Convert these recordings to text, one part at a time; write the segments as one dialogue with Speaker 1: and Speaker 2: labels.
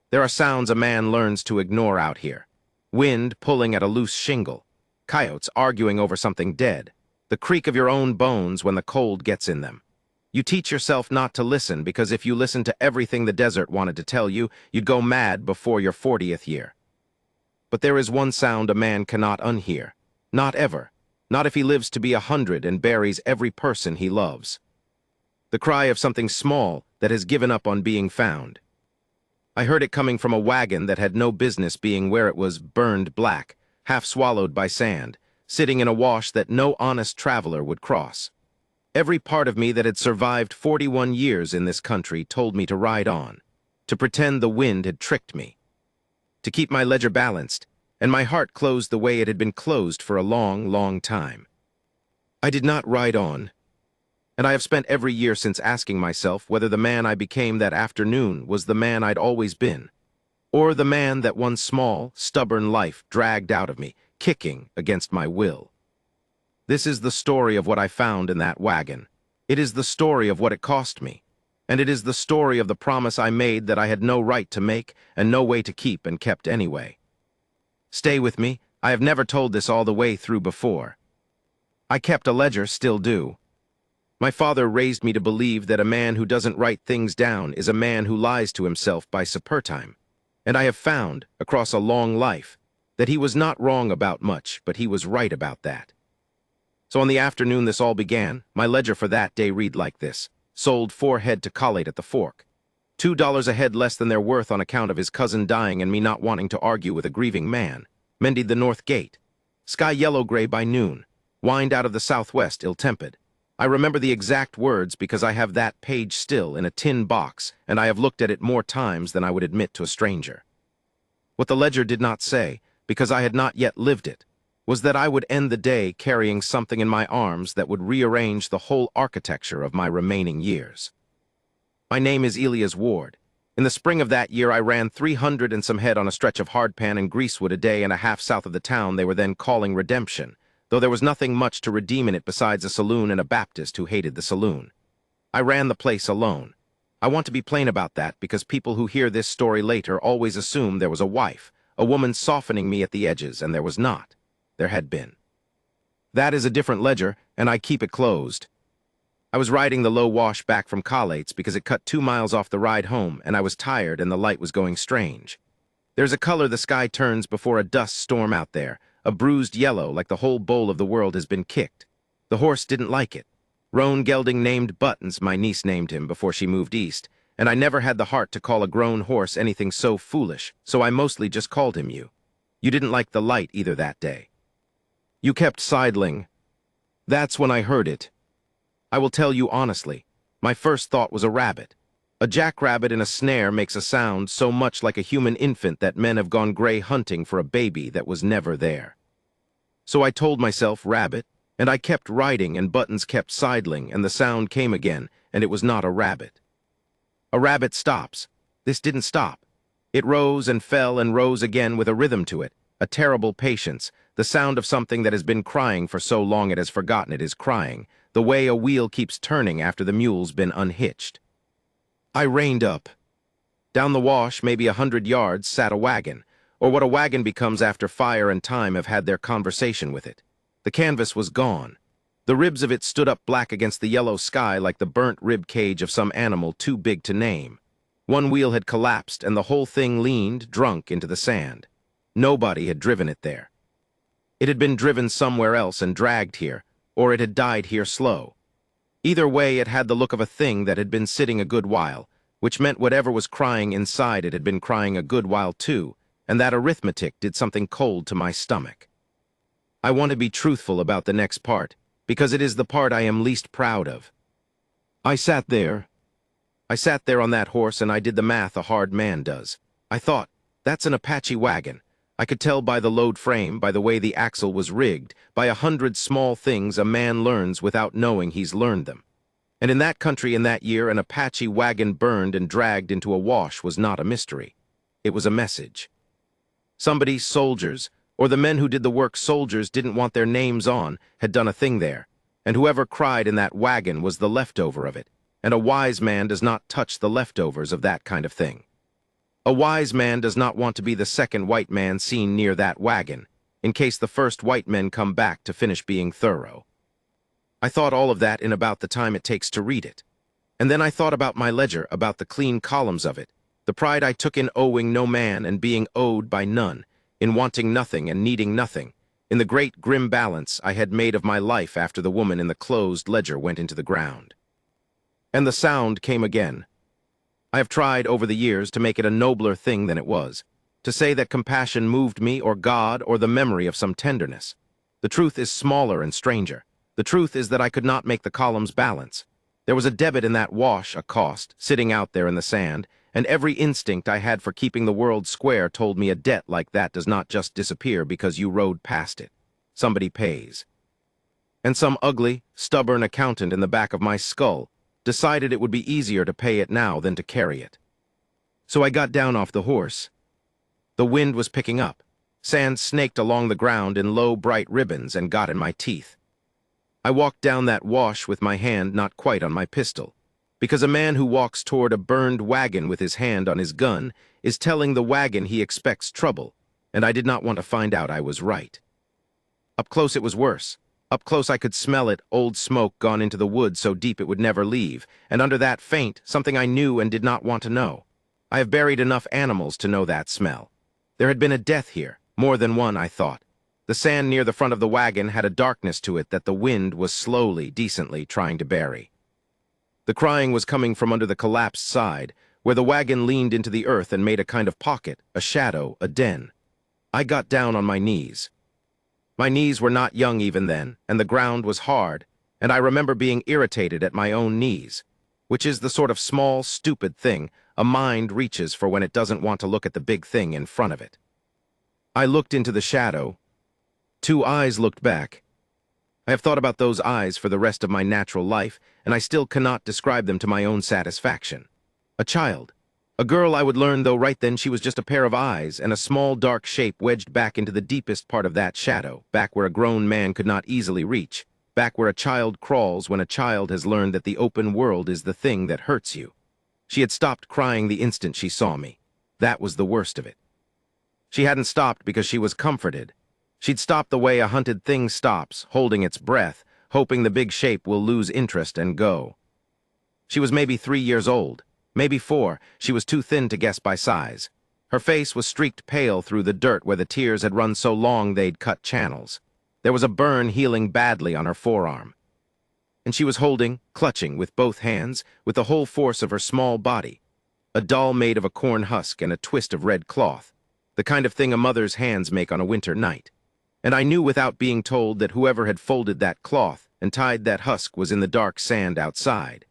Speaker 1: There are sounds a man learns to ignore out here. Wind pulling at a loose shingle. Coyotes arguing over something dead. The creak of your own bones when the cold gets in them. You teach yourself not to listen because if you listened to everything the desert wanted to tell you, you'd go mad before your 40th year. But there is one sound a man cannot unhear. Not ever. Not if he lives to be 100 and buries every person he loves. The cry of something small that has given up on being found. I heard it coming from a wagon that had no business being where it was, burned black, half swallowed by sand, sitting in a wash that no honest traveler would cross. Every part of me that had survived 41 years in this country told me to ride on, to pretend the wind had tricked me, to keep my ledger balanced, and my heart closed the way it had been closed for a long, long time. I did not ride on, and I have spent every year since asking myself whether the man I became that afternoon was the man I'd always been, or the man that one small, stubborn life dragged out of me, kicking against my will. This is the story of what I found in that wagon. It is the story of what it cost me, and it is the story of the promise I made that I had no right to make and no way to keep and kept anyway. Stay with me, I have never told this all the way through before. I kept a ledger, still do. My father raised me to believe that a man who doesn't write things down is a man who lies to himself by suppertime. And I have found, across a long life, that he was not wrong about much, but he was right about that. So on the afternoon this all began, my ledger for that day read like this. Sold 4 head to collate at the Fork. $2 a head less than they're worth on account of his cousin dying and me not wanting to argue with a grieving man. Mended the north gate. Sky yellow-gray by noon. Wind out of the southwest, ill-tempered. I remember the exact words because I have that page still in a tin box, and I have looked at it more times than I would admit to a stranger. What the ledger did not say, because I had not yet lived it, was that I would end the day carrying something in my arms that would rearrange the whole architecture of my remaining years. My name is Elias Ward. In the spring of that year, I ran 300 and some head on a stretch of hardpan and greasewood a day and a half south of the town they were then calling Redemption, though there was nothing much to redeem in it besides a saloon and a Baptist who hated the saloon. I ran the place alone. I want to be plain about that because people who hear this story later always assume there was a wife, a woman softening me at the edges, and there was not. There had been. That is a different ledger, and I keep it closed. I was riding the low wash back from Collates because it cut 2 miles off the ride home, and I was tired and the light was going strange. There's a color the sky turns before a dust storm out there, a bruised yellow like the whole bowl of the world has been kicked. The horse didn't like it. Roan Gelding named Buttons, my niece named him before she moved east, and I never had the heart to call a grown horse anything so foolish, so I mostly just called him you. You didn't like the light either that day. You kept sidling. That's when I heard it. I will tell you honestly, my first thought was a rabbit. A jackrabbit in a snare makes a sound so much like a human infant that men have gone gray hunting for a baby that was never there. So I told myself rabbit, and I kept riding and Buttons kept sidling and the sound came again, and it was not a rabbit. A rabbit stops. This didn't stop. It rose and fell and rose again with a rhythm to it, a terrible patience, the sound of something that has been crying for so long it has forgotten it is crying, the way a wheel keeps turning after the mule's been unhitched. I reined up. Down the wash, maybe 100 yards, sat a wagon, or what a wagon becomes after fire and time have had their conversation with it. The canvas was gone. The ribs of it stood up black against the yellow sky like the burnt rib cage of some animal too big to name. One wheel had collapsed and the whole thing leaned, drunk, into the sand. Nobody had driven it there. It had been driven somewhere else and dragged here, or it had died here slow. Either way, it had the look of a thing that had been sitting a good while, which meant whatever was crying inside it had been crying a good while too, and that arithmetic did something cold to my stomach. I want to be truthful about the next part, because it is the part I am least proud of. I sat there on that horse and I did the math a hard man does. I thought, that's an Apache wagon. I could tell by the load frame, by the way the axle was rigged, by 100 small things a man learns without knowing he's learned them. And in that country in that year, an Apache wagon burned and dragged into a wash was not a mystery. It was a message. Somebody, soldiers, or the men who did the work soldiers didn't want their names on, had done a thing there, and whoever cried in that wagon was the leftover of it, and a wise man does not touch the leftovers of that kind of thing. A wise man does not want to be the second white man seen near that wagon, in case the first white men come back to finish being thorough. I thought all of that in about the time it takes to read it. And then I thought about my ledger, about the clean columns of it, the pride I took in owing no man and being owed by none, in wanting nothing and needing nothing, in the great grim balance I had made of my life after the woman in the closed ledger went into the ground. And the sound came again. I have tried over the years to make it a nobler thing than it was, to say that compassion moved me or God or the memory of some tenderness. The truth is smaller and stranger. The truth is that I could not make the columns balance. There was a debit in that wash, a cost, sitting out there in the sand, and every instinct I had for keeping the world square told me a debt like that does not just disappear because you rode past it. Somebody pays. And some ugly, stubborn accountant in the back of my skull decided it would be easier to pay it now than to carry it. So I got down off the horse. The wind was picking up. Sand snaked along the ground in low, bright ribbons and got in my teeth. I walked down that wash with my hand not quite on my pistol, because a man who walks toward a burned wagon with his hand on his gun is telling the wagon he expects trouble, and I did not want to find out I was right. Up close it was worse. Up close I could smell it, old smoke gone into the wood so deep it would never leave, and under that faint, something I knew and did not want to know. I have buried enough animals to know that smell. There had been a death here, more than one, I thought. The sand near the front of the wagon had a darkness to it that the wind was slowly, decently trying to bury. The crying was coming from under the collapsed side, where the wagon leaned into the earth and made a kind of pocket, a shadow, a den. I got down on my knees. My knees were not young even then, and the ground was hard, and I remember being irritated at my own knees, which is the sort of small, stupid thing a mind reaches for when it doesn't want to look at the big thing in front of it. I looked into the shadow. Two eyes looked back. I have thought about those eyes for the rest of my natural life, and I still cannot describe them to my own satisfaction. A child. A girl I would learn, though right then she was just a pair of eyes and a small dark shape wedged back into the deepest part of that shadow, back where a grown man could not easily reach, back where a child crawls when a child has learned that the open world is the thing that hurts you. She had stopped crying the instant she saw me. That was the worst of it. She hadn't stopped because she was comforted. She'd stopped the way a hunted thing stops, holding its breath, hoping the big shape will lose interest and go. She was maybe 3 years old, maybe 4, she was too thin to guess by size. Her face was streaked pale through the dirt where the tears had run so long they'd cut channels. There was a burn healing badly on her forearm. And she was holding, clutching with both hands, with the whole force of her small body, a doll made of a corn husk and a twist of red cloth, the kind of thing a mother's hands make on a winter night. And I knew without being told that whoever had folded that cloth and tied that husk was in the dark sand outside,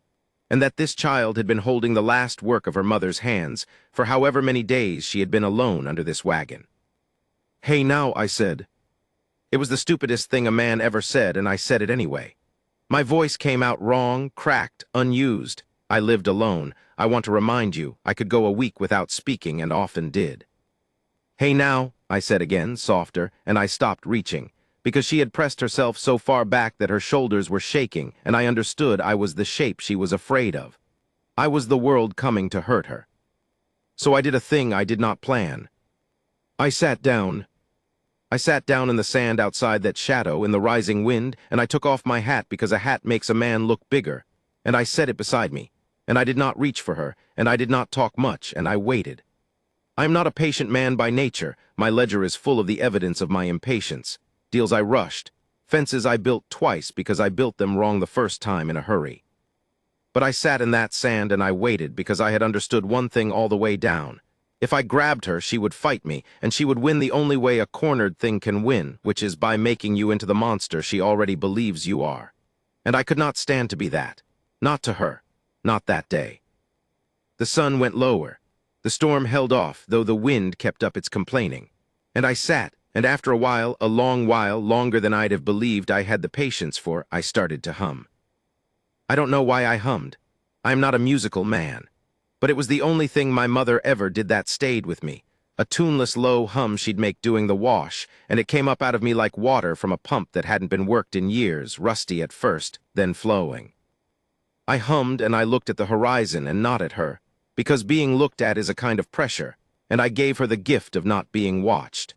Speaker 1: and that this child had been holding the last work of her mother's hands for however many days she had been alone under this wagon. "Hey now," I said. It was the stupidest thing a man ever said, and I said it anyway. My voice came out wrong, cracked, unused. I lived alone. I want to remind you, I could go a week without speaking and often did. "Hey now," I said again, softer, and I stopped reaching, because she had pressed herself so far back that her shoulders were shaking, and I understood I was the shape she was afraid of. I was the world coming to hurt her. So I did a thing I did not plan. I sat down. I sat down in the sand outside that shadow in the rising wind, and I took off my hat because a hat makes a man look bigger, and I set it beside me, and I did not reach for her, and I did not talk much, and I waited. I am not a patient man by nature. My ledger is full of the evidence of my impatience. Deals I rushed. Fences I built twice because I built them wrong the first time in a hurry. But I sat in that sand and I waited because I had understood one thing all the way down. If I grabbed her, she would fight me, and she would win the only way a cornered thing can win, which is by making you into the monster she already believes you are. And I could not stand to be that. Not to her. Not that day. The sun went lower. The storm held off, though the wind kept up its complaining. And I sat, and after a while, a long while, longer than I'd have believed I had the patience for, I started to hum. I don't know why I hummed. I am not a musical man. But it was the only thing my mother ever did that stayed with me. A tuneless low hum she'd make doing the wash, and it came up out of me like water from a pump that hadn't been worked in years, rusty at first, then flowing. I hummed and I looked at the horizon and not at her, because being looked at is a kind of pressure, and I gave her the gift of not being watched.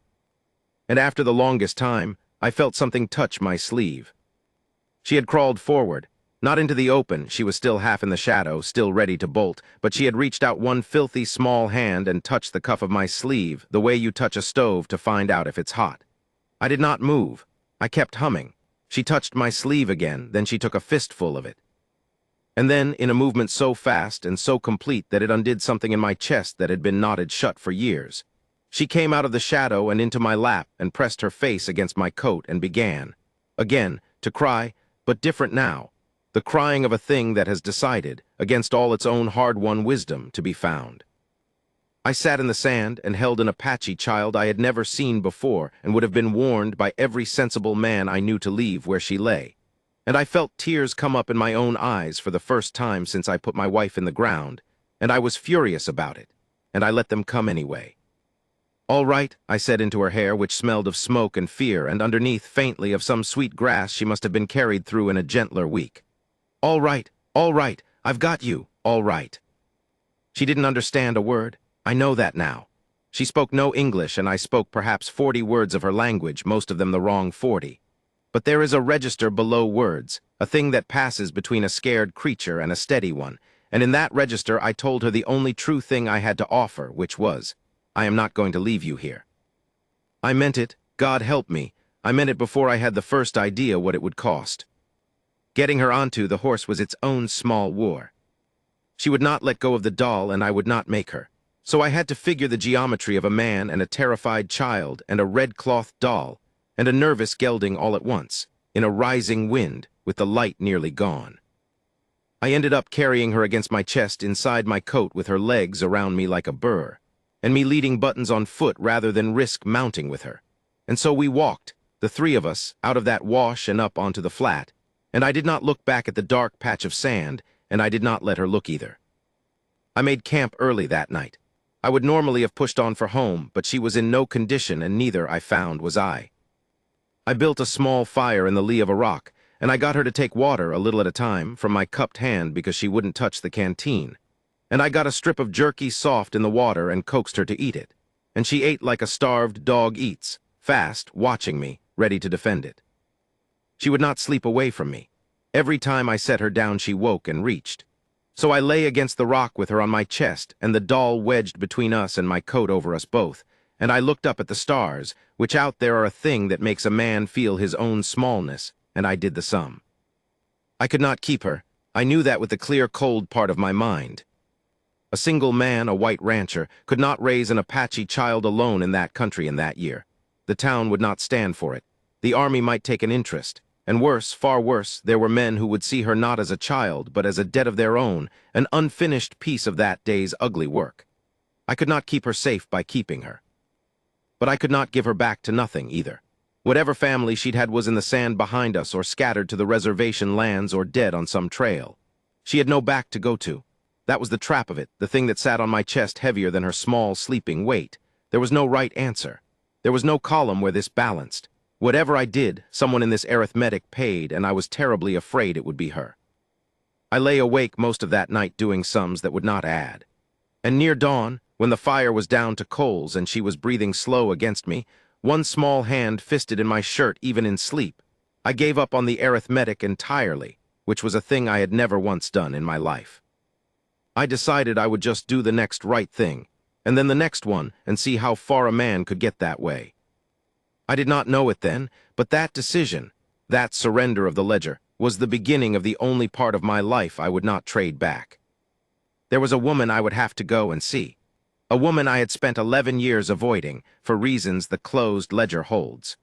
Speaker 1: And after the longest time, I felt something touch my sleeve. She had crawled forward, not into the open, she was still half in the shadow, still ready to bolt, but she had reached out one filthy small hand and touched the cuff of my sleeve, the way you touch a stove to find out if it's hot. I did not move. I kept humming. She touched my sleeve again, then she took a fistful of it. And then, in a movement so fast and so complete that it undid something in my chest that had been knotted shut for years, she came out of the shadow and into my lap and pressed her face against my coat and began, again, to cry, but different now, the crying of a thing that has decided, against all its own hard-won wisdom, to be found. I sat in the sand and held an Apache child I had never seen before and would have been warned by every sensible man I knew to leave where she lay. And I felt tears come up in my own eyes for the first time since I put my wife in the ground, and I was furious about it, and I let them come anyway. "All right," I said into her hair, which smelled of smoke and fear, and underneath, faintly, of some sweet grass she must have been carried through in a gentler week. All right, I've got you, all right." She didn't understand a word. I know that now. She spoke no English, and I spoke perhaps 40 words of her language, most of them the wrong 40. But there is a register below words, a thing that passes between a scared creature and a steady one, and in that register I told her the only true thing I had to offer, which was, "I am not going to leave you here." I meant it, God help me. I meant it before I had the first idea what it would cost. Getting her onto the horse was its own small war. She would not let go of the doll, and I would not make her. So I had to figure the geometry of a man and a terrified child and a red-cloth doll and a nervous gelding all at once, in a rising wind, with the light nearly gone. I ended up carrying her against my chest inside my coat with her legs around me like a burr, and me leading Buttons on foot rather than risk mounting with her. And so we walked, the three of us, out of that wash and up onto the flat, and I did not look back at the dark patch of sand, and I did not let her look either. I made camp early that night. I would normally have pushed on for home, but she was in no condition, and neither, I found, was I. I built a small fire in the lee of a rock, and I got her to take water, a little at a time, from my cupped hand because she wouldn't touch the canteen. And I got a strip of jerky soft in the water and coaxed her to eat it. And she ate like a starved dog eats, fast, watching me, ready to defend it. She would not sleep away from me. Every time I set her down she woke and reached. So I lay against the rock with her on my chest, and the doll wedged between us and my coat over us both, and I looked up at the stars, which out there are a thing that makes a man feel his own smallness, and I did the sum. I could not keep her. I knew that with the clear, cold part of my mind. A single man, a white rancher, could not raise an Apache child alone in that country in that year. The town would not stand for it. The army might take an interest. And worse, far worse, there were men who would see her not as a child, but as a debt of their own, an unfinished piece of that day's ugly work. I could not keep her safe by keeping her. But I could not give her back to nothing, either. Whatever family she'd had was in the sand behind us, or scattered to the reservation lands, or dead on some trail. She had no back to go to. That was the trap of it, the thing that sat on my chest heavier than her small, sleeping weight. There was no right answer. There was no column where this balanced. Whatever I did, someone in this arithmetic paid, and I was terribly afraid it would be her. I lay awake most of that night doing sums that would not add. And near dawn, when the fire was down to coals and she was breathing slow against me, one small hand fisted in my shirt even in sleep, I gave up on the arithmetic entirely, which was a thing I had never once done in my life. I decided I would just do the next right thing, and then the next one, and see how far a man could get that way. I did not know it then, but that decision, that surrender of the ledger, was the beginning of the only part of my life I would not trade back. There was a woman I would have to go and see. A woman I had spent 11 years avoiding, for reasons the closed ledger holds.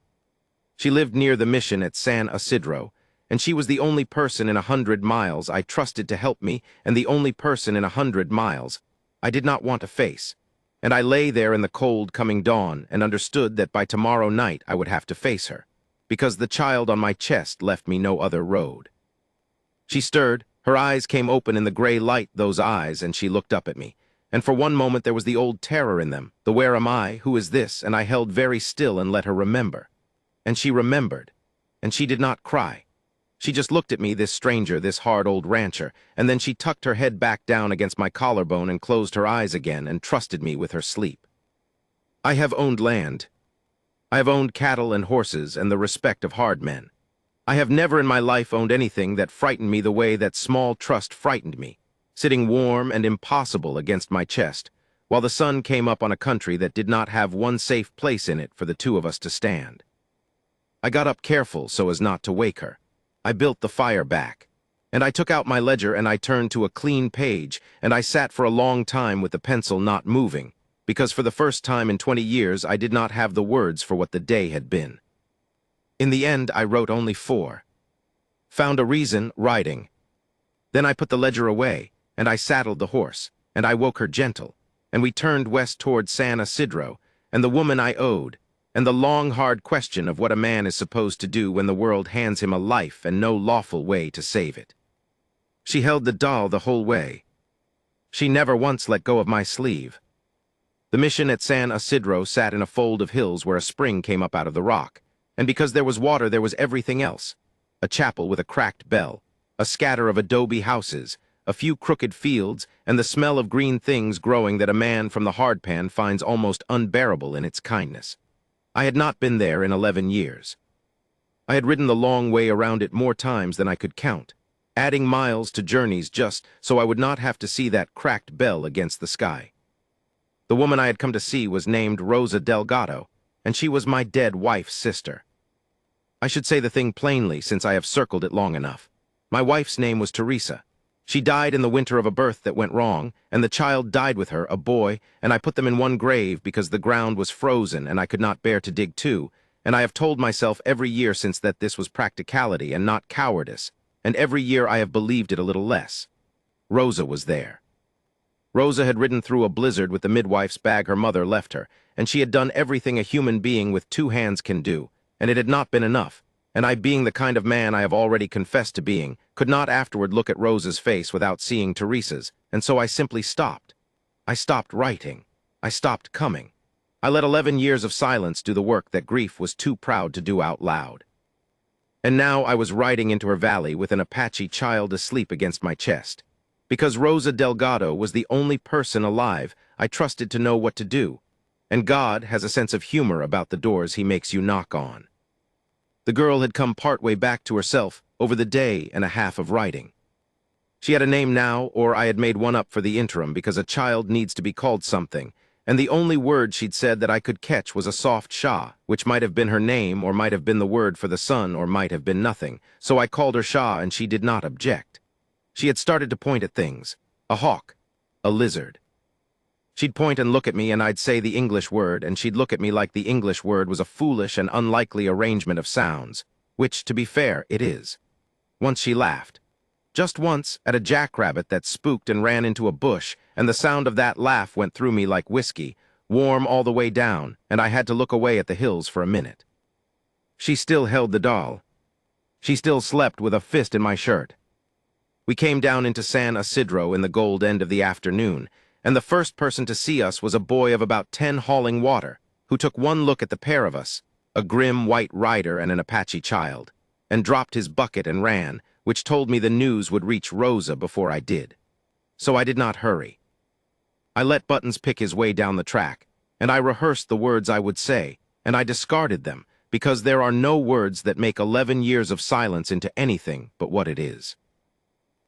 Speaker 1: She lived near the mission at San Isidro, and she was the only person in 100 miles I trusted to help me, and the only person in 100 miles I did not want to face. And I lay there in the cold coming dawn and understood that by tomorrow night I would have to face her, because the child on my chest left me no other road. She stirred, her eyes came open in the gray light, those eyes, and she looked up at me. And for one moment there was the old terror in them, the where am I, who is this, and I held very still and let her remember. And she remembered, and she did not cry. She just looked at me, this stranger, this hard old rancher, and then she tucked her head back down against my collarbone and closed her eyes again and trusted me with her sleep. I have owned land. I have owned cattle and horses and the respect of hard men. I have never in my life owned anything that frightened me the way that small trust frightened me, sitting warm and impossible against my chest, while the sun came up on a country that did not have one safe place in it for the two of us to stand. I got up careful so as not to wake her. I built the fire back, and I took out my ledger and I turned to a clean page, and I sat for a long time with the pencil not moving, because for the first time in 20 years I did not have the words for what the day had been. In the end, I wrote only 4. Found a reason, writing. Then I put the ledger away, and I saddled the horse, and I woke her gentle, and we turned west toward San Isidro, and the woman I owed, and the long, hard question of what a man is supposed to do when the world hands him a life and no lawful way to save it. She held the doll the whole way. She never once let go of my sleeve. The mission at San Isidro sat in a fold of hills where a spring came up out of the rock, and because there was water there was everything else. A chapel with a cracked bell, a scatter of adobe houses, a few crooked fields, and the smell of green things growing that a man from the hardpan finds almost unbearable in its kindness. I had not been there in 11 years. I had ridden the long way around it more times than I could count, adding miles to journeys just so I would not have to see that cracked bell against the sky. The woman I had come to see was named Rosa Delgado, and she was my dead wife's sister. I should say the thing plainly since I have circled it long enough. My wife's name was Teresa. She died in the winter of a birth that went wrong, and the child died with her, a boy, and I put them in one grave because the ground was frozen and I could not bear to dig two, and I have told myself every year since that this was practicality and not cowardice, and every year I have believed it a little less. Rosa was there. Rosa had ridden through a blizzard with the midwife's bag her mother left her, and she had done everything a human being with 2 hands can do, and it had not been enough, and I, being the kind of man I have already confessed to being, could not afterward look at Rosa's face without seeing Teresa's, and so I simply stopped. I stopped writing. I stopped coming. I let 11 years of silence do the work that grief was too proud to do out loud. And now I was riding into her valley with an Apache child asleep against my chest. Because Rosa Delgado was the only person alive I trusted to know what to do, and God has a sense of humor about the doors he makes you knock on. The girl had come partway back to herself over the day and a half of writing. She had a name now, or I had made one up for the interim because a child needs to be called something, and the only word she'd said that I could catch was a soft Shah, which might have been her name or might have been the word for the sun or might have been nothing, so I called her Shah and she did not object. She had started to point at things, a hawk, a lizard. She'd point and look at me and I'd say the English word, and she'd look at me like the English word was a foolish and unlikely arrangement of sounds, which, to be fair, it is. Once she laughed. Just once, at a jackrabbit that spooked and ran into a bush, and the sound of that laugh went through me like whiskey, warm all the way down, and I had to look away at the hills for a minute. She still held the doll. She still slept with a fist in my shirt. We came down into San Isidro in the gold end of the afternoon, and the first person to see us was a boy of about 10 hauling water, who took one look at the pair of us, a grim white rider and an Apache child, and dropped his bucket and ran, which told me the news would reach Rosa before I did. So I did not hurry. I let Buttons pick his way down the track, and I rehearsed the words I would say, and I discarded them, because there are no words that make 11 years of silence into anything but what it is.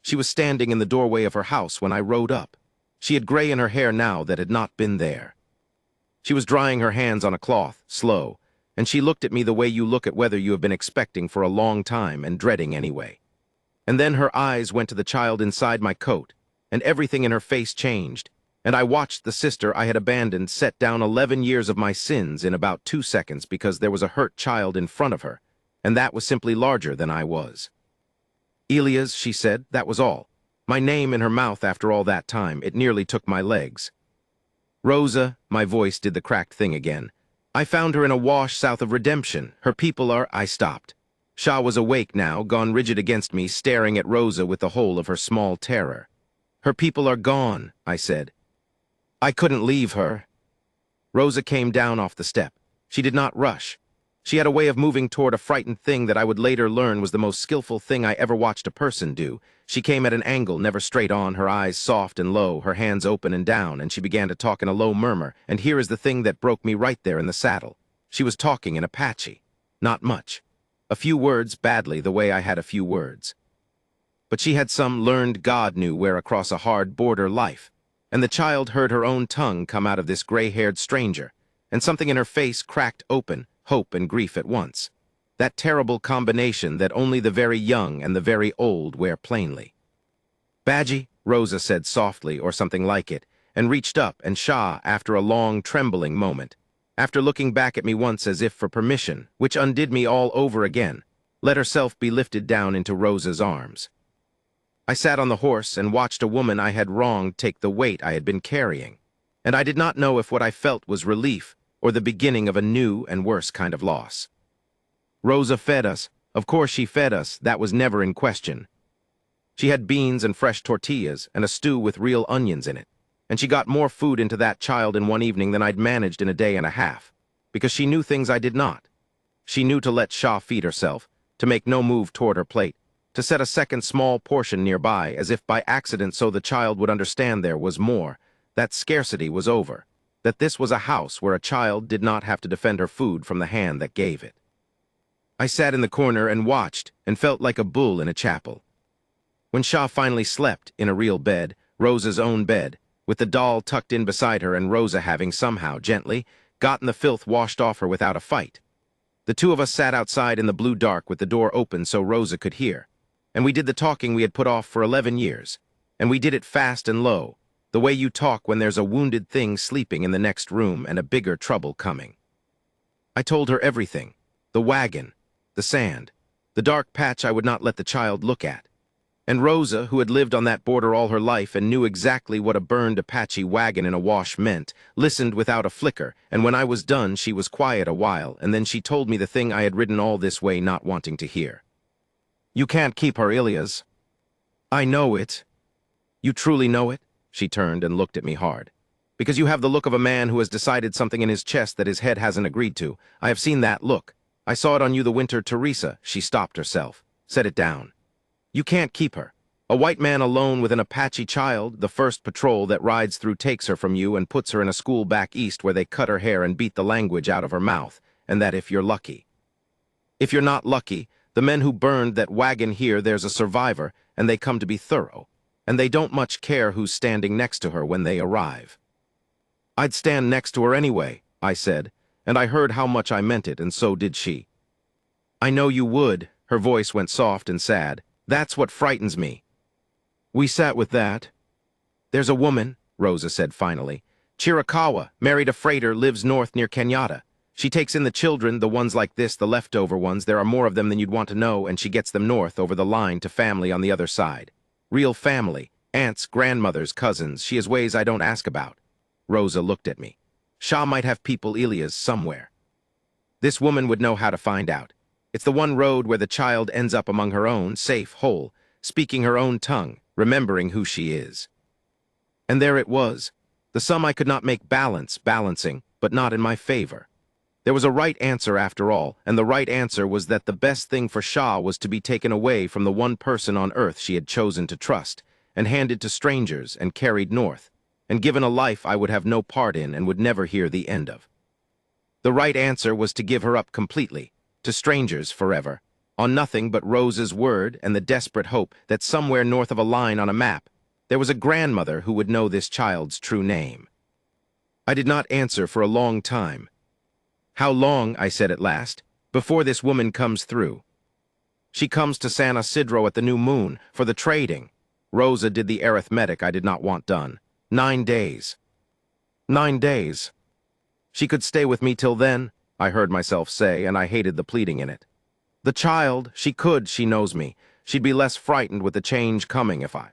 Speaker 1: She was standing in the doorway of her house when I rode up. She had gray in her hair now that had not been there. She was drying her hands on a cloth, slow, and she looked at me the way you look at whether you have been expecting for a long time and dreading anyway. And then her eyes went to the child inside my coat, and everything in her face changed, and I watched the sister I had abandoned set down 11 years of my sins in about 2 seconds because there was a hurt child in front of her, and that was simply larger than I was. Elias, she said, that was all. My name in her mouth after all that time, it nearly took my legs. Rosa, my voice did the cracked thing again. I found her in a wash south of Redemption. Her people are... I stopped. Shah was awake now, gone rigid against me, staring at Rosa with the whole of her small terror. Her people are gone, I said. I couldn't leave her. Rosa came down off the step. She did not rush. She had a way of moving toward a frightened thing that I would later learn was the most skillful thing I ever watched a person do. She came at an angle, never straight on, her eyes soft and low, her hands open and down, and she began to talk in a low murmur, and here is the thing that broke me right there in the saddle. She was talking in Apache. Not much. A few words badly, the way I had a few words. But she had some learned God knew where across a hard border life, and the child heard her own tongue come out of this gray-haired stranger, and something in her face cracked open, hope and grief at once. That terrible combination that only the very young and the very old wear plainly. "Badgie," Rosa said softly, or something like it, and reached up, and Shah, after a long, trembling moment, after looking back at me once as if for permission, which undid me all over again, let herself be lifted down into Rosa's arms. I sat on the horse and watched a woman I had wronged take the weight I had been carrying, and I did not know if what I felt was relief or the beginning of a new and worse kind of loss. Rosa fed us. Of course she fed us, that was never in question. She had beans and fresh tortillas and a stew with real onions in it, and she got more food into that child in one evening than I'd managed in a day and a half, because she knew things I did not. She knew to let Shah feed herself, to make no move toward her plate, to set a second small portion nearby, as if by accident so the child would understand there was more, that scarcity was over, that this was a house where a child did not have to defend her food from the hand that gave it. I sat in the corner and watched and felt like a bull in a chapel. When Shah finally slept in a real bed, Rosa's own bed, with the doll tucked in beside her and Rosa having somehow, gently, gotten the filth washed off her without a fight. The two of us sat outside in the blue dark with the door open so Rosa could hear, and we did the talking we had put off for 11 years, and we did it fast and low, the way you talk when there's a wounded thing sleeping in the next room and a bigger trouble coming. I told her everything, the wagon, the sand, the dark patch I would not let the child look at. And Rosa, who had lived on that border all her life and knew exactly what a burned Apache wagon in a wash meant, listened without a flicker, and when I was done she was quiet a while, and then she told me the thing I had ridden all this way not wanting to hear. "You can't keep her, Ilias." "I know it." "You truly know it?" She turned and looked at me hard. "Because you have the look of a man who has decided something in his chest that his head hasn't agreed to. I have seen that look. I saw it on you the winter Teresa." She stopped herself. "Set it down. You can't keep her. A white man alone with an Apache child, the first patrol that rides through takes her from you and puts her in a school back east where they cut her hair and beat the language out of her mouth, and that if you're lucky. If you're not lucky, the men who burned that wagon here, there's a survivor, and they come to be thorough, and they don't much care who's standing next to her when they arrive." "I'd stand next to her anyway," I said, and I heard how much I meant it, and so did she. "I know you would." Her voice went soft and sad. "That's what frightens me." We sat with that. "There's a woman," Rosa said finally. "Chiricahua, married a freighter, lives north near Kenyatta. She takes in the children, the ones like this, the leftover ones, there are more of them than you'd want to know, and she gets them north over the line to family on the other side. Real family, aunts, grandmothers, cousins. She has ways I don't ask about." Rosa looked at me. "Shah might have people Ilias somewhere. This woman would know how to find out. It's the one road where the child ends up among her own, safe, whole, speaking her own tongue, remembering who she is." And there it was, the sum I could not make balancing, but not in my favor. There was a right answer after all, and the right answer was that the best thing for Shah was to be taken away from the one person on earth she had chosen to trust, and handed to strangers and carried north, and given a life I would have no part in and would never hear the end of. The right answer was to give her up completely, to strangers forever, on nothing but Rosa's word and the desperate hope that somewhere north of a line on a map, there was a grandmother who would know this child's true name. I did not answer for a long time. "How long," I said at last, "before this woman comes through?" "She comes to San Isidro at the new moon, for the trading." Rosa did the arithmetic I did not want done. 9 days. 9 days. "She could stay with me till then," I heard myself say, and I hated the pleading in it. "The child, she could, she knows me. She'd be less frightened with the change coming if I—"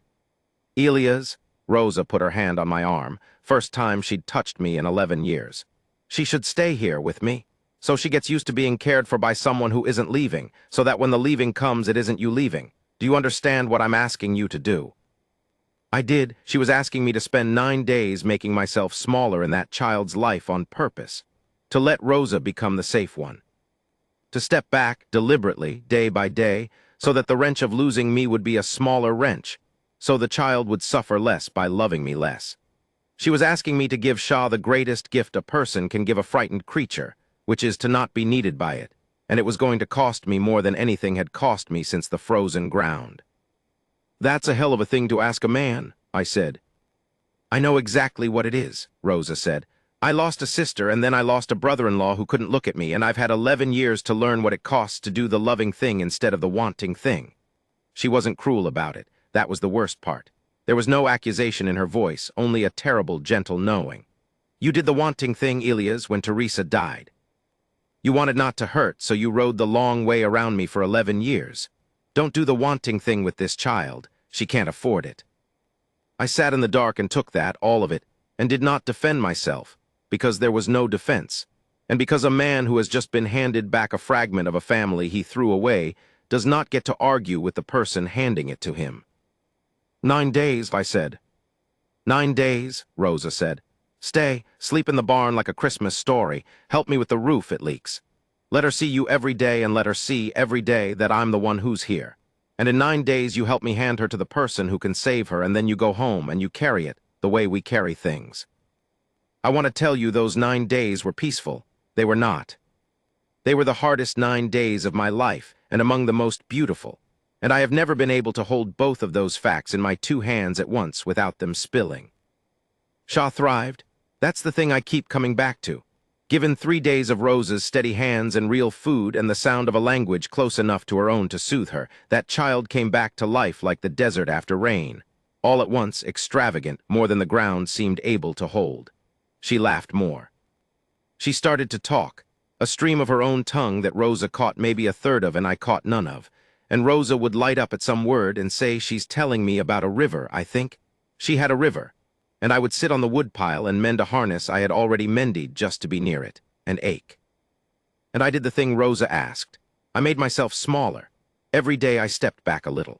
Speaker 1: "Ilias," Rosa put her hand on my arm, first time she'd touched me in 11 years. "She should stay here with me, so she gets used to being cared for by someone who isn't leaving, so that when the leaving comes it isn't you leaving. Do you understand what I'm asking you to do?" I did. She was asking me to spend 9 days making myself smaller in that child's life on purpose, to let Rosa become the safe one. to step back deliberately, day by day, so that the wrench of losing me would be a smaller wrench, so the child would suffer less by loving me less. She was asking me to give Shah the greatest gift a person can give a frightened creature, which is to not be needed by it, and it was going to cost me more than anything had cost me since the frozen ground. "That's a hell of a thing to ask a man," I said. "I know exactly what it is," Rosa said. "I lost a sister, and then I lost a brother-in-law who couldn't look at me, and I've had 11 years to learn what it costs to do the loving thing instead of the wanting thing." She wasn't cruel about it. That was the worst part. There was no accusation in her voice, only a terrible, gentle knowing. "You did the wanting thing, Elias, when Teresa died. You wanted not to hurt, so you rode the long way around me for 11 years. Don't do the wanting thing with this child. She can't afford it." I sat in the dark and took that, all of it, and did not defend myself, because there was no defense, and because a man who has just been handed back a fragment of a family he threw away does not get to argue with the person handing it to him. "9 days, I said. 9 days, Rosa said. "Stay, sleep in the barn like a Christmas story. Help me with the roof, it leaks. Let her see you every day and let her see every day that I'm the one who's here. And in 9 days you help me hand her to the person who can save her, and then you go home and you carry it the way we carry things. I want to tell you those 9 days were peaceful. They were not. They were the hardest 9 days of my life and among the most beautiful. And I have never been able to hold both of those facts in my 2 hands at once without them spilling. Shah thrived. That's the thing I keep coming back to. Given 3 days of Rosa's steady hands and real food and the sound of a language close enough to her own to soothe her, that child came back to life like the desert after rain. All at once, extravagant, more than the ground seemed able to hold. She laughed more. She started to talk, a stream of her own tongue that Rosa caught maybe a third of and I caught none of. And Rosa would light up at some word and say she's telling me about a river, I think. She had a river. And I would sit on the woodpile and mend a harness I had already mended just to be near it, and ache. And I did the thing Rosa asked. I made myself smaller. Every day I stepped back a little.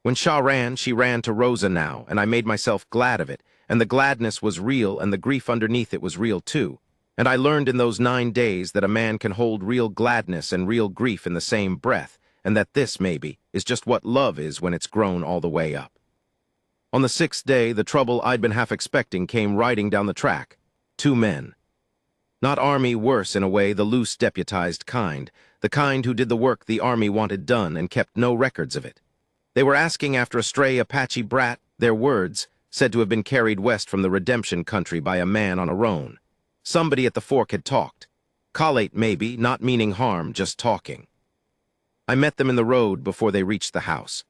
Speaker 1: When Shah ran, she ran to Rosa now, and I made myself glad of it, and the gladness was real, and the grief underneath it was real too. And I learned in those 9 days that a man can hold real gladness and real grief in the same breath, and that this, maybe, is just what love is when it's grown all the way up. On the 6th day, the trouble I'd been half expecting came riding down the track. 2 men. Not army worse in a way, the loose deputized kind, the kind who did the work the army wanted done and kept no records of it. They were asking after a stray Apache brat, their words, said to have been carried west from the redemption country by a man on a roan. Somebody at the fork had talked. Collate maybe, not meaning harm, just talking. I met them in the road before they reached the house.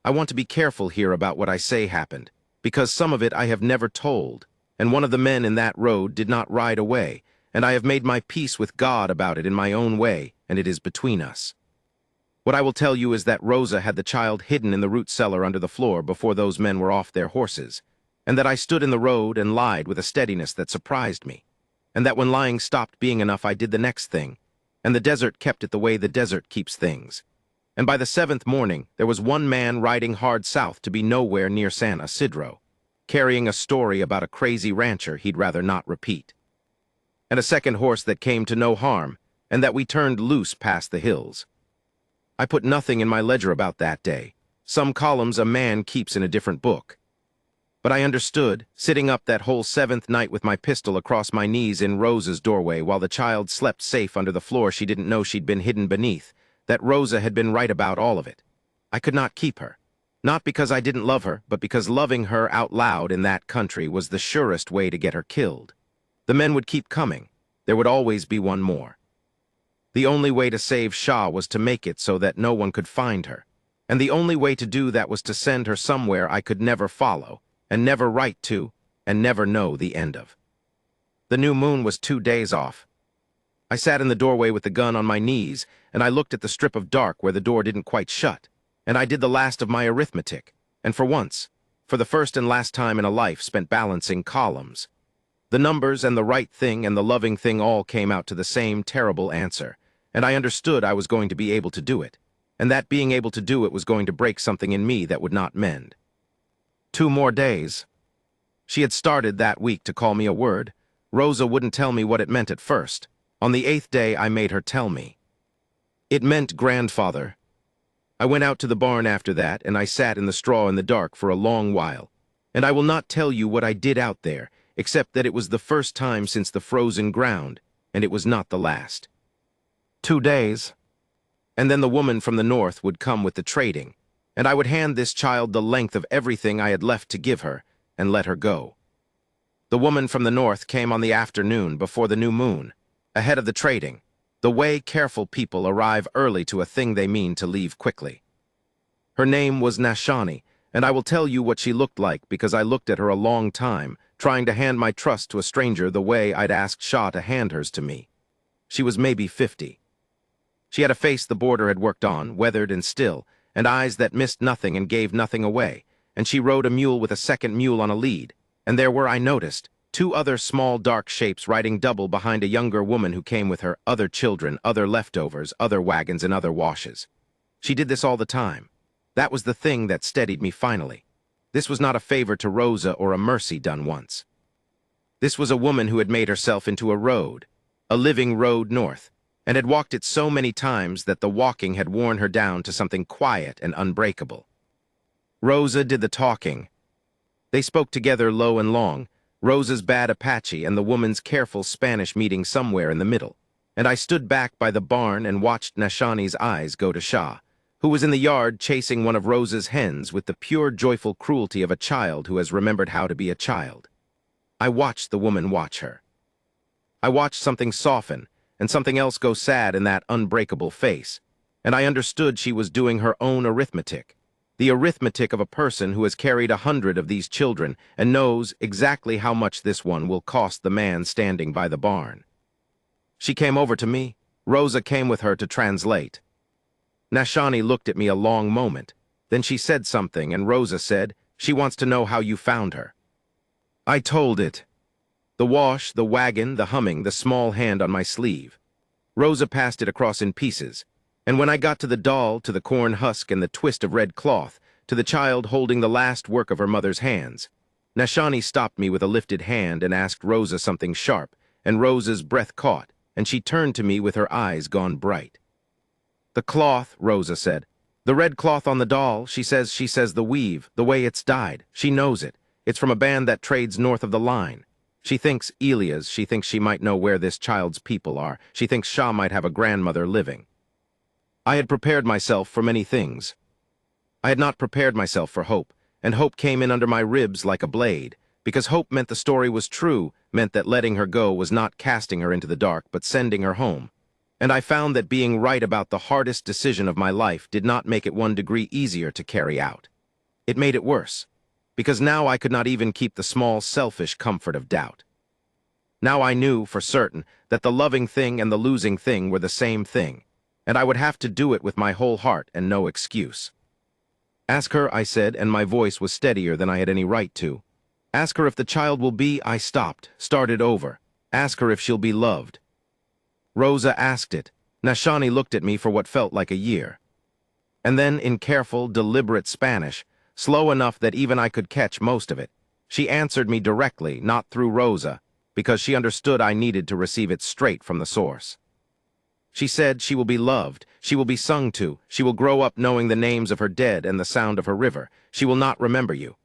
Speaker 1: I want to be careful here about what I say happened, because some of it I have never told, and one of the men in that road did not ride away, and I have made my peace with God about it in my own way, and it is between us. What I will tell you is that Rosa had the child hidden in the root cellar under the floor before those men were off their horses, and that I stood in the road and lied with a steadiness that surprised me, and that when lying stopped being enough I did the next thing, and the desert kept it the way the desert keeps things. And by the 7th morning, there was one man riding hard south to be nowhere near San Isidro, carrying a story about a crazy rancher he'd rather not repeat. And a second horse that came to no harm, and that we turned loose past the hills. I put nothing in my ledger about that day. Some columns a man keeps in a different book. But I understood, sitting up that whole 7th night with my pistol across my knees in Rosa's doorway while the child slept safe under the floor she didn't know she'd been hidden beneath, that Rosa had been right about all of it. I could not keep her. Not because I didn't love her, but because loving her out loud in that country was the surest way to get her killed. The men would keep coming. There would always be one more. The only way to save Shah was to make it so that no one could find her. And the only way to do that was to send her somewhere I could never follow, and never write to, and never know the end of. The new moon was 2 days off. I sat in the doorway with the gun on my knees, and I looked at the strip of dark where the door didn't quite shut, and I did the last of my arithmetic, and for once, for the first and last time in a life, spent balancing columns. The numbers and the right thing and the loving thing all came out to the same terrible answer, and I understood I was going to be able to do it, and that being able to do it was going to break something in me that would not mend. 2 more days. She had started that week to call me a word. Rosa wouldn't tell me what it meant at first. On the 8th day, I made her tell me. It meant grandfather. I went out to the barn after that, and I sat in the straw in the dark for a long while. And I will not tell you what I did out there, except that it was the first time since the frozen ground, and it was not the last. 2 days. And then the woman from the north would come with the trading, and I would hand this child the length of everything I had left to give her, and let her go. The woman from the north came on the afternoon before the new moon, ahead of the trading, the way careful people arrive early to a thing they mean to leave quickly. Her name was Nashani, and I will tell you what she looked like because I looked at her a long time, trying to hand my trust to a stranger the way I'd asked Shah to hand hers to me. She was maybe 50. She had a face the border had worked on, weathered and still, and eyes that missed nothing and gave nothing away, and she rode a mule with a second mule on a lead, and there were, I noticed, 2 other small dark shapes riding double behind a younger woman who came with her, other children, other leftovers, other wagons, and other washes. She did this all the time. That was the thing that steadied me finally. This was not a favor to Rosa or a mercy done once. This was a woman who had made herself into a road, a living road north, and had walked it so many times that the walking had worn her down to something quiet and unbreakable. Rosa did the talking. They spoke together low and long, Rosa's bad Apache and the woman's careful Spanish meeting somewhere in the middle, and I stood back by the barn and watched Nashani's eyes go to Shah, who was in the yard chasing one of Rosa's hens with the pure joyful cruelty of a child who has remembered how to be a child. I watched the woman watch her. I watched something soften and something else go sad in that unbreakable face, and I understood she was doing her own arithmetic, the arithmetic of a person who has carried 100 of these children and knows exactly how much this one will cost the man standing by the barn. She came over to me. Rosa came with her to translate. Nashani looked at me a long moment. Then she said something, and Rosa said, "She wants to know how you found her." I told it. The wash, the wagon, the humming, the small hand on my sleeve. Rosa passed it across in pieces, and when I got to the doll, to the corn husk and the twist of red cloth, to the child holding the last work of her mother's hands, Nashani stopped me with a lifted hand and asked Rosa something sharp, and Rosa's breath caught, and she turned to me with her eyes gone bright. "The cloth," Rosa said. "The red cloth on the doll, she says the weave, the way it's dyed. She knows it. It's from a band that trades north of the line. She thinks Elia's, she thinks she might know where this child's people are. She thinks Shah might have a grandmother living." I had prepared myself for many things. I had not prepared myself for hope, and hope came in under my ribs like a blade, because hope meant the story was true, meant that letting her go was not casting her into the dark, but sending her home. And I found that being right about the hardest decision of my life did not make it 1 degree easier to carry out. It made it worse, because now I could not even keep the small, selfish comfort of doubt. Now I knew, for certain, that the loving thing and the losing thing were the same thing, and I would have to do it with my whole heart and no excuse. "Ask her," I said, and my voice was steadier than I had any right to. "Ask her if the child will be—" I stopped, started over. "Ask her if she'll be loved." Rosa asked it. Nashani looked at me for what felt like a year. And then, in careful, deliberate Spanish, slow enough that even I could catch most of it, she answered me directly, not through Rosa, because she understood I needed to receive it straight from the source. She said she will be loved, she will be sung to, she will grow up knowing the names of her dead and the sound of her river. She will not remember you.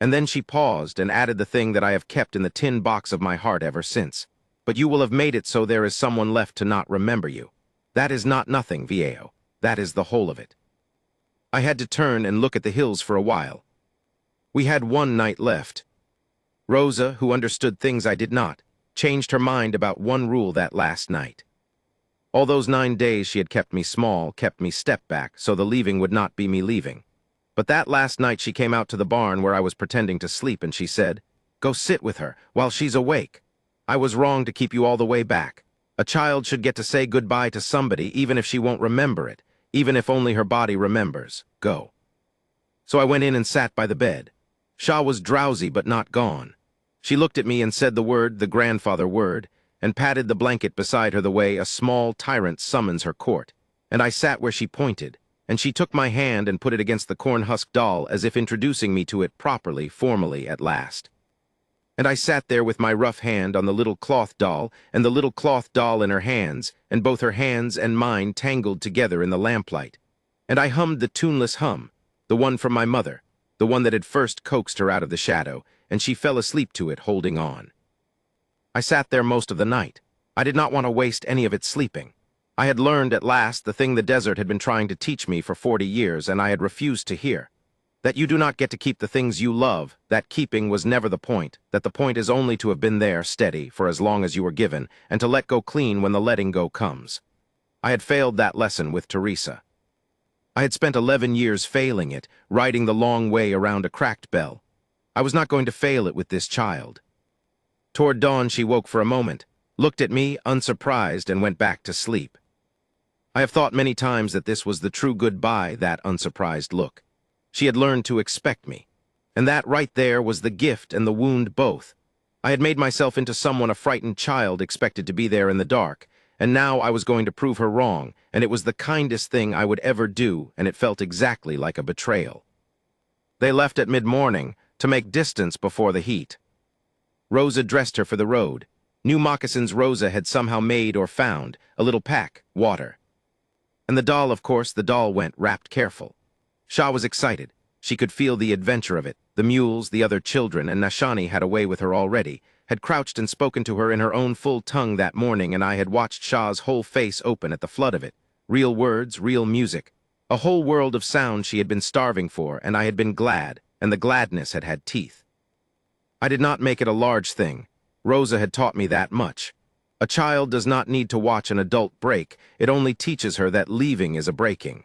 Speaker 1: And then she paused and added the thing that I have kept in the tin box of my heart ever since. "But you will have made it so there is someone left to not remember you. That is not nothing, Viejo. That is the whole of it." I had to turn and look at the hills for a while. We had 1 night left. Rosa, who understood things I did not, changed her mind about 1 rule that last night. All those 9 days she had kept me small, kept me step back, so the leaving would not be me leaving. But that last night she came out to the barn where I was pretending to sleep, and she said, "Go sit with her while she's awake. I was wrong to keep you all the way back. A child should get to say goodbye to somebody even if she won't remember it, even if only her body remembers. Go." So I went in and sat by the bed. Shah was drowsy but not gone. She looked at me and said the word, the grandfather word, and patted the blanket beside her the way a small tyrant summons her court. And I sat where she pointed, and she took my hand and put it against the corn-husk doll as if introducing me to it properly, formally at last. And I sat there with my rough hand on the little cloth doll, and the little cloth doll in her hands, and both her hands and mine tangled together in the lamplight. And I hummed the tuneless hum, the one from my mother, the one that had first coaxed her out of the shadow, and she fell asleep to it, holding on. I sat there most of the night. I did not want to waste any of it sleeping. I had learned at last the thing the desert had been trying to teach me for 40 years, and I had refused to hear. That you do not get to keep the things you love, that keeping was never the point, that the point is only to have been there, steady, for as long as you were given, and to let go clean when the letting go comes. I had failed that lesson with Teresa. I had spent 11 years failing it, riding the long way around a cracked bell. I was not going to fail it with this child. Toward dawn she woke for a moment, looked at me, unsurprised, and went back to sleep. I have thought many times that this was the true goodbye, that unsurprised look. She had learned to expect me. And that right there was the gift and the wound both. I had made myself into someone a frightened child expected to be there in the dark, and now I was going to prove her wrong, and it was the kindest thing I would ever do, and it felt exactly like a betrayal. They left at mid-morning to make distance before the heat. Rosa dressed her for the road. New moccasins Rosa had somehow made or found, a little pack, water. And the doll, of course, the doll went wrapped careful. Shah was excited. She could feel the adventure of it. The mules, the other children, and Nashani had a way with her already, had crouched and spoken to her in her own full tongue that morning, and I had watched Shah's whole face open at the flood of it. Real words, real music. A whole world of sound she had been starving for, and I had been glad, and the gladness had had teeth. I did not make it a large thing. Rosa had taught me that much. A child does not need to watch an adult break. It only teaches her that leaving is a breaking.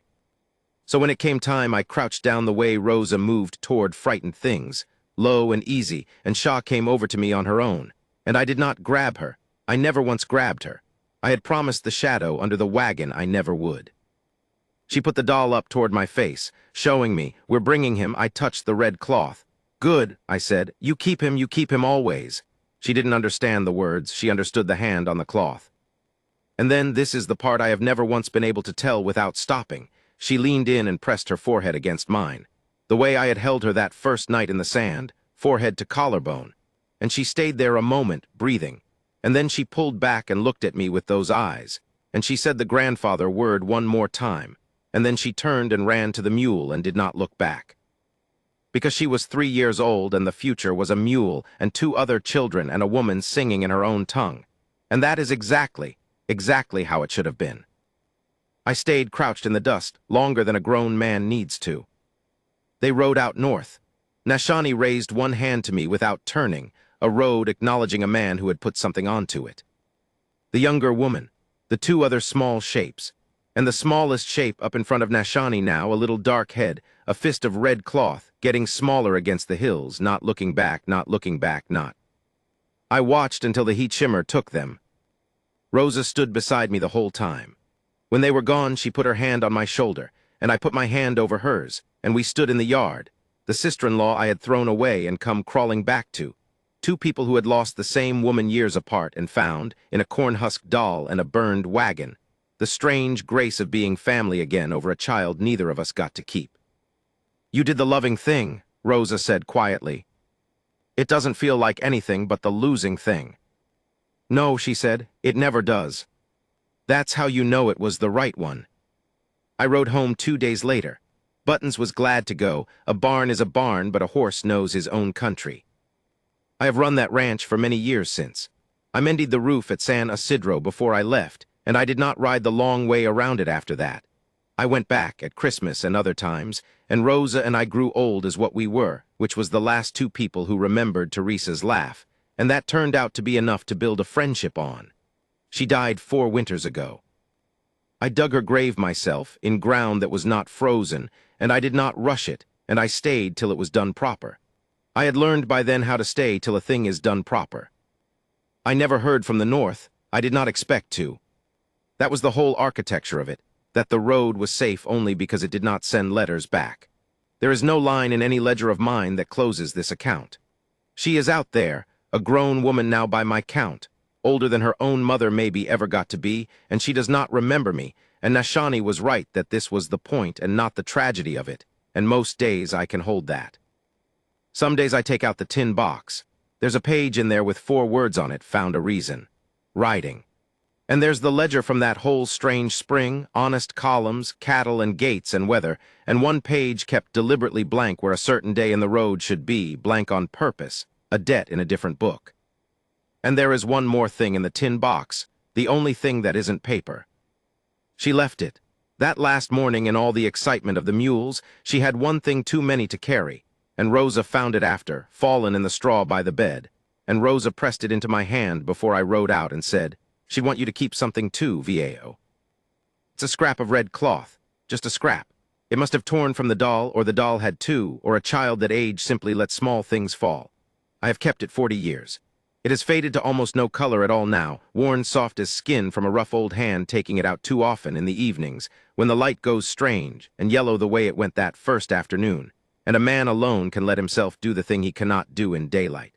Speaker 1: So when it came time, I crouched down the way Rosa moved toward frightened things, low and easy, and Shah came over to me on her own. And I did not grab her. I never once grabbed her. I had promised the shadow under the wagon I never would. She put the doll up toward my face, showing me, "We're bringing him." I touched the red cloth. "Good," I said. You keep him always." She didn't understand the words. She understood the hand on the cloth. And then this is the part I have never once been able to tell without stopping. She leaned in and pressed her forehead against mine, the way I had held her that first night in the sand, forehead to collarbone. And she stayed there a moment, breathing. And then she pulled back and looked at me with those eyes. And she said the grandfather word one more time. And then she turned and ran to the mule and did not look back. Because she was 3 years old, and the future was a mule and 2 other children and a woman singing in her own tongue. And that is exactly how it should have been. I stayed crouched in the dust, longer than a grown man needs to. They rode out north. Nashani raised one hand to me without turning, a road acknowledging a man who had put something onto it. The younger woman, the 2 other small shapes, and the smallest shape up in front of Nashani now, a little dark head, a fist of red cloth, getting smaller against the hills, not looking back, not. I watched until the heat shimmer took them. Rosa stood beside me the whole time. When they were gone, she put her hand on my shoulder, and I put my hand over hers, and we stood in the yard, the sister-in-law I had thrown away and come crawling back to. 2 people who had lost the same woman years apart and found, in a corn-husked doll and a burned wagon, the strange grace of being family again over a child neither of us got to keep. "You did the loving thing," Rosa said quietly. "It doesn't feel like anything but the losing thing." "No," she said, "it never does. That's how you know it was the right one." I rode home 2 days later. Buttons was glad to go. A barn is a barn, but a horse knows his own country. I have run that ranch for many years since. I mended the roof at San Isidro before I left, and I did not ride the long way around it after that. I went back at Christmas and other times, and Rosa and I grew old as what we were, which was the last 2 people who remembered Teresa's laugh, and that turned out to be enough to build a friendship on. She died 4 winters ago. I dug her grave myself, in ground that was not frozen, and I did not rush it, and I stayed till it was done proper. I had learned by then how to stay till a thing is done proper. I never heard from the north. I did not expect to. That was the whole architecture of it, that the road was safe only because it did not send letters back. There is no line in any ledger of mine that closes this account. She is out there, a grown woman now by my count, older than her own mother maybe ever got to be, and she does not remember me, and Nashani was right that this was the point and not the tragedy of it, and most days I can hold that. Some days I take out the tin box. There's a page in there with 4 words on it, found a reason. Riding. And there's the ledger from that whole strange spring, honest columns, cattle and gates and weather, and 1 page kept deliberately blank where a certain day in the road should be, blank on purpose, a debt in a different book. And there is 1 more thing in the tin box, the only thing that isn't paper. She left it. That last morning, in all the excitement of the mules, she had 1 thing too many to carry, and Rosa found it after, fallen in the straw by the bed, and Rosa pressed it into my hand before I rode out and said, "She'd want you to keep something too, Viejo." It's a scrap of red cloth, just a scrap. It must have torn from the doll, or the doll had 2, or a child that age simply lets small things fall. I have kept it 40 years. It has faded to almost no color at all now, worn soft as skin from a rough old hand taking it out too often in the evenings, when the light goes strange, and yellow the way it went that first afternoon, and a man alone can let himself do the thing he cannot do in daylight.